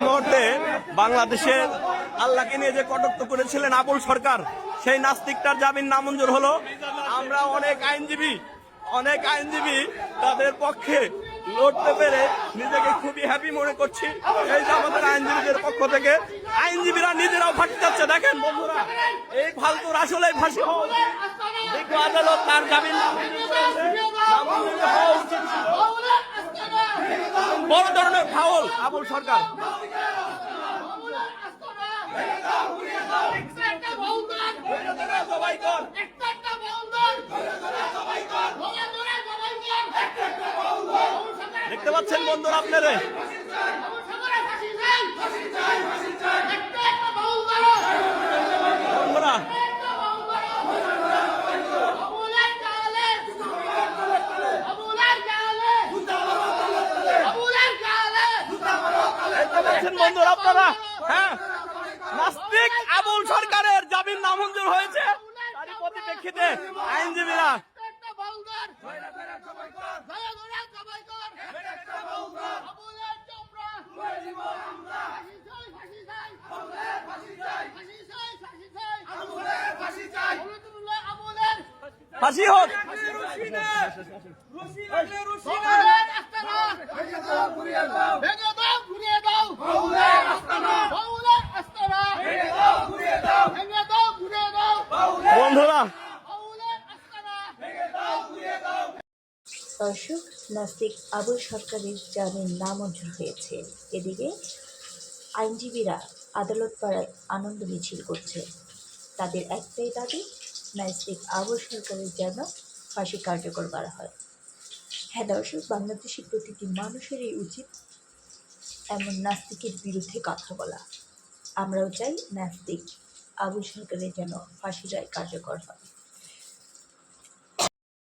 মুহূর্তে বাংলাদেশের আল্লাহকে নিয়ে যে কটাক্ষ করেছিলেন আবুল সরকার, সেই নাস্তিকটার জামিন নামঞ্জুর হলো। আমরা অনেক আইনজীবী তাদের পক্ষে লড়তে পেরে নিজেকে খুবই হ্যাপি মনে করছি। এই যে আমাদের আইনজীবীদের পক্ষ থেকে আইনজীবীরা নিজেরাও ফাঁসি যাচ্ছে। দেখেন বন্ধুরা, এই ফালতুর আসলে ফাঁসি হওয়া উচিত। বিজ্ঞ আদালত তার জামিন নামঞ্জুর হওয়া উচিত ছিল। বড় ধরনের ফাউল আবুল সরকার। দেখতে পাচ্ছেন বন্ধুরা আপনারা, বন্ধুরা বন্ধুরা আপনারা, হ্যাঁ, নাস্তিক আবুল সরকারের জামিন নামঞ্জুর হয়েছে। তারই পরিপ্রেক্ষিতে আইনজীবীরা ফাঁসি হোক। বন্ধুরা দর্শক, নাস্তিক আবুল সরকারের জামিন নামঞ্জুর হয়েছে। এদিকে আইনজীবীরা আদালত পাড়ায় আনন্দ মিছিল করছে। তাদের একটাই দাবি, নাস্তিক আবুল সরকারের যেন ফাঁসি কার্যকর করা হয়। হ্যাঁ দর্শক, বাংলাদেশের প্রতিটি মানুষেরই উচিত এমন নাস্তিকের বিরুদ্ধে কথা বলা। আমরাও চাই নাস্তিক আবুল সরকারের যেন ফাঁসি রায় কার্যকর হয়।